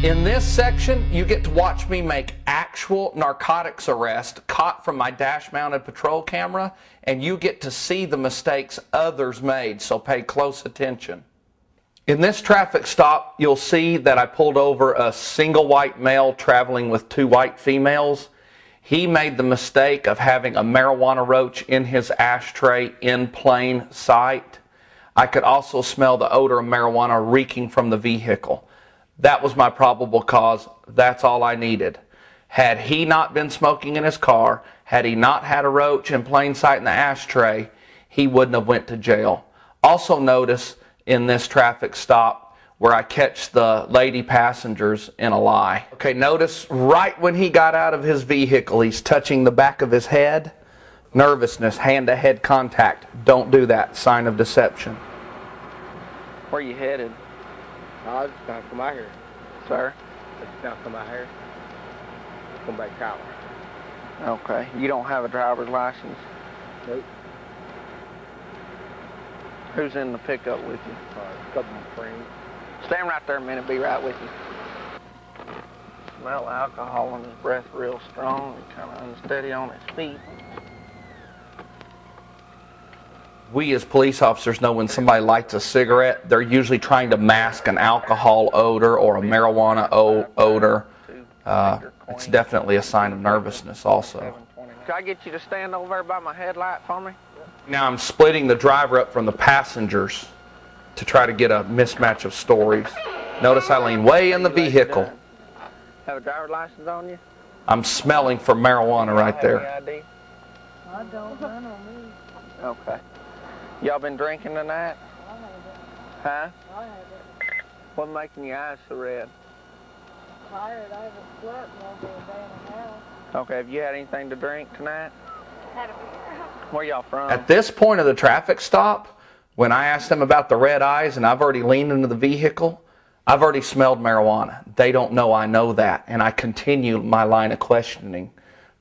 In this section, you get to watch me make actual narcotics arrest caught from my dash-mounted patrol camera, and you get to see the mistakes others made, so pay close attention. In this traffic stop, you'll see that I pulled over a single white male traveling with 2 white females. He made the mistake of having a marijuana roach in his ashtray in plain sight. I could also smell the odor of marijuana reeking from the vehicle. That was my probable cause. That's all I needed. Had he not been smoking in his car, had he not had a roach in plain sight in the ashtray, he wouldn't have went to jail. Also notice in this traffic stop where I catch the lady passengers in a lie. Okay, notice right when he got out of his vehicle, he's touching the back of his head. Nervousness, hand-to-head contact. Don't do that. Sign of deception. Where are you headed? I just gonna come out here. Sir? I just gonna come out here. Come back out. Okay. You don't have a driver's license? Nope. Who's in the pickup with you? A couple of friends. Stand right there a minute, be right with you. Smell alcohol in his breath real strong and kind of unsteady on his feet. We as police officers know when somebody lights a cigarette, they're usually trying to mask an alcohol odor or a marijuana odor. It's definitely a sign of nervousness also. Can I get you to stand over there by my headlight for me? Now I'm splitting the driver up from the passengers to try to get a mismatch of stories. Notice I lean way in the vehicle. Have a driver's license on you? I'm smelling for marijuana right there. I don't, none on me. Okay. Y'all been drinking tonight? I haven't. Huh? I haven't. What's making your eyes so red? Tired. I haven't slept in over a day and a half. Okay, have you had anything to drink tonight? Had a beer. Where y'all from? At this point of the traffic stop, when I asked them about the red eyes and I've already leaned into the vehicle, I've already smelled marijuana. They don't know I know that, and I continue my line of questioning.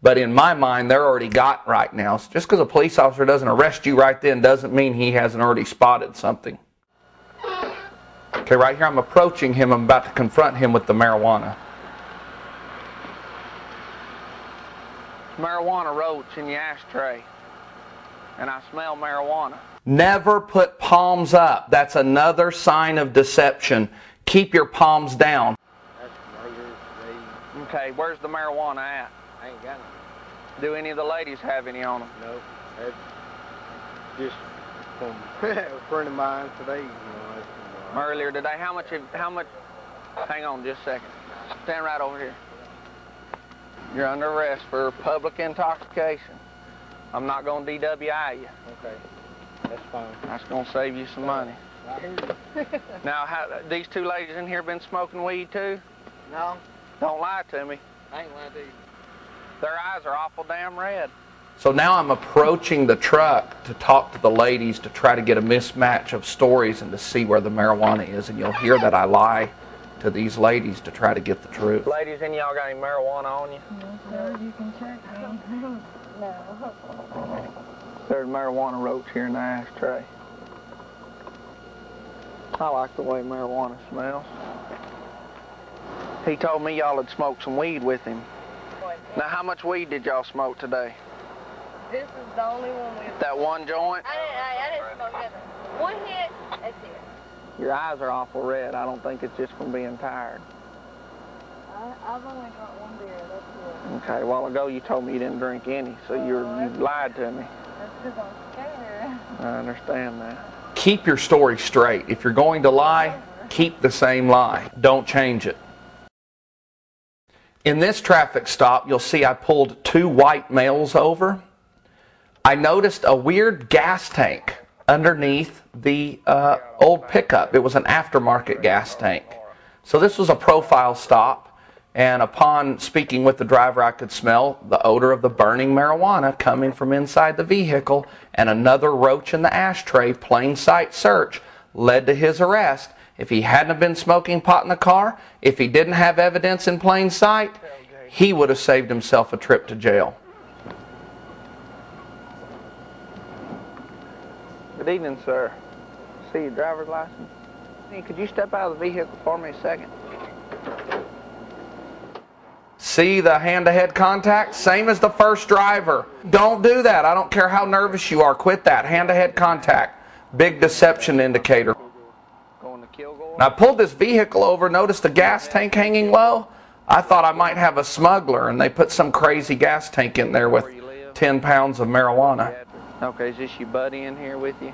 But in my mind, they're already got right now. So just because a police officer doesn't arrest you right then doesn't mean he hasn't already spotted something. Okay, right here I'm approaching him. I'm about to confront him with the marijuana. Marijuana roach in your ashtray. And I smell marijuana. Never put palms up. That's another sign of deception. Keep your palms down. That's later. Okay, where's the marijuana at? I ain't got it. Do any of the ladies have any on them? No. That's just from a friend of mine today. You know, that's from, Earlier today, how much, hang on just a second. Stand right over here. You're under arrest for public intoxication. I'm not going to DWI you. Okay. That's fine. That's going to save you some money. I hear you. Now, these 2 ladies in here been smoking weed too? No. Don't lie to me. I ain't lying to you. Their eyes are awful damn red. So now I'm approaching the truck to talk to the ladies to try to get a mismatch of stories and to see where the marijuana is. And you'll hear that I lie to these ladies to try to get the truth. Ladies, any y'all got any marijuana on you? No, sir, you can check me. No. There's marijuana roach here in the ashtray. I like the way marijuana smells. He told me y'all had smoked some weed with him. Now, how much weed did y'all smoke today? This is the only one we've... That one joint? I didn't smoke nothing. One hit, that's it. Your eyes are awful red. I don't think it's just from being tired. I've only got one beer, that's it. Okay, a while ago you told me you didn't drink any, so you lied to me. That's because I'm scared. I understand that. Keep your story straight. If you're going to lie, keep the same lie. Don't change it. In this traffic stop, you'll see I pulled 2 white males over. I noticed a weird gas tank underneath the old pickup. It was an aftermarket gas tank. So this was a profile stop, and upon speaking with the driver, I could smell the odor of the burning marijuana coming from inside the vehicle, and another roach in the ashtray, plain sight search, led to his arrest. If he hadn't have been smoking pot in the car, if he didn't have evidence in plain sight, he would have saved himself a trip to jail. Good evening, sir. See your driver's license? Hey, could you step out of the vehicle for me a second? See the hand-to-head contact? Same as the first driver. Don't do that. I don't care how nervous you are. Quit that. Hand-to-head contact. Big deception indicator. Now, I pulled this vehicle over, noticed the gas tank hanging low. I thought I might have a smuggler, and they put some crazy gas tank in there with 10 pounds of marijuana. Okay, is this your buddy in here with you?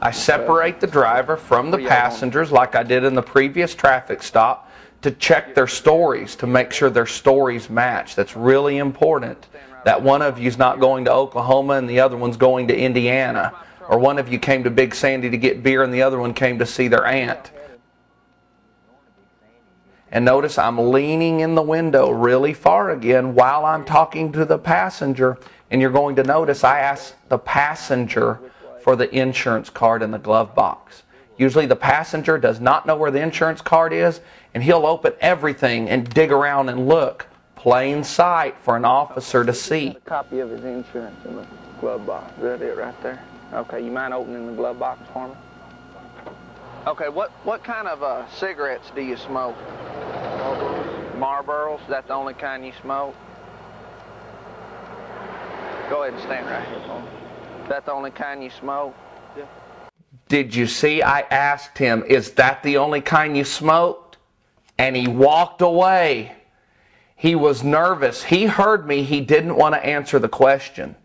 I separate the driver from the passengers like I did in the previous traffic stop to check their stories, to make sure their stories match. That's really important, that one of you's not going to Oklahoma and the other one's going to Indiana. Or one of you came to Big Sandy to get beer and the other one came to see their aunt. And notice I'm leaning in the window really far again while I'm talking to the passenger. And you're going to notice I asked the passenger for the insurance card in the glove box. Usually the passenger does not know where the insurance card is, and he'll open everything and dig around and look. Plain sight for an officer to see. A copy of his insurance in the glove box. Is that it right there? Okay, you mind opening the glove box for me? Okay, what kind of cigarettes do you smoke? Marlboros. Is that the only kind you smoke? Go ahead and stand right here for me. Is that the only kind you smoke? Yeah. Did you see I asked him, is that the only kind you smoked? And he walked away. He was nervous. He heard me. He didn't want to answer the question.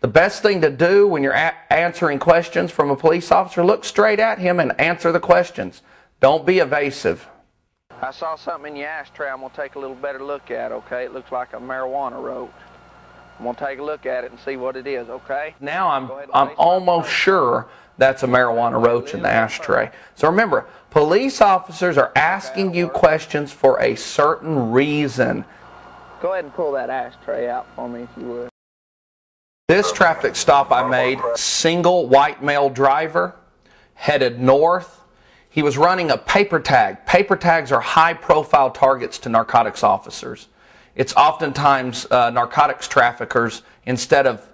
The best thing to do when you're answering questions from a police officer, look straight at him and answer the questions. Don't be evasive. I saw something in your ashtray I'm going to take a little better look at, okay? It looks like a marijuana roach. I'm going to take a look at it and see what it is, okay? Now I'm almost sure that's a marijuana roach in the ashtray. So remember, police officers are asking you questions for a certain reason. Go ahead and pull that ashtray out for me if you would. This traffic stop I made, single white male driver, headed north. He was running a paper tag. Paper tags are high-profile targets to narcotics officers. It's oftentimes narcotics traffickers, instead of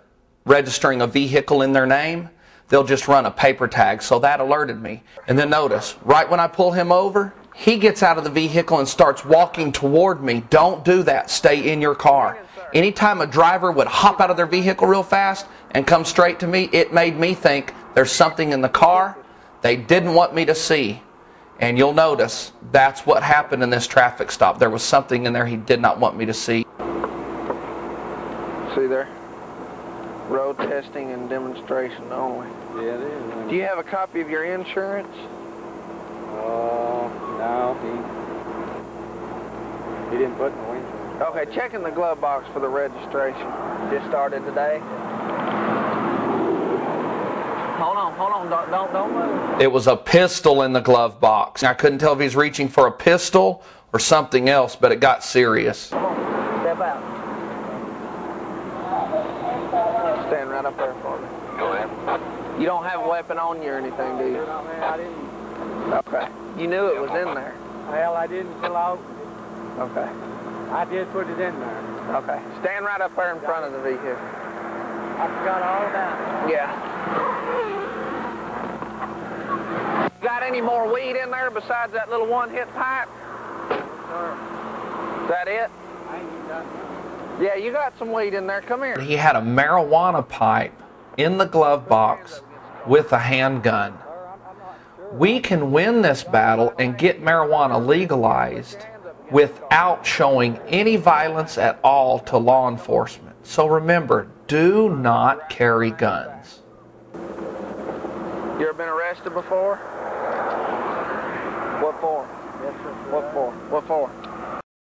registering a vehicle in their name, they'll just run a paper tag. So that alerted me. And then notice, right when I pull him over, he gets out of the vehicle and starts walking toward me. Don't do that. Stay in your car. Anytime a driver would hop out of their vehicle real fast and come straight to me, it made me think there's something in the car they didn't want me to see. And you'll notice that's what happened in this traffic stop. There was something in there he did not want me to see. See there? Road testing and demonstration only. Yeah, it is. Do you have a copy of your insurance? No, he didn't put no insurance. Okay, check in the glove box for the registration. Just started today. Hold on, don't move. It was a pistol in the glove box. I couldn't tell if he was reaching for a pistol or something else, but it got serious. Come on, step out. Stand right up there for me. Go ahead. You don't have a weapon on you or anything, do you? No, man, I didn't. Okay. You knew it was in there. Well, I didn't fill out. Okay. I did put it in there. Okay. Stand right up there in front of the vehicle. I forgot all about it. Yeah. Got any more weed in there besides that little one-hit pipe? Is that it? I ain't done. Yeah, you got some weed in there. Come here. He had a marijuana pipe in the glove box with a handgun. We can win this battle and get marijuana legalized without showing any violence at all to law enforcement. So remember, do not carry guns. You ever been arrested before? What for? Yes, sir. What for? What for?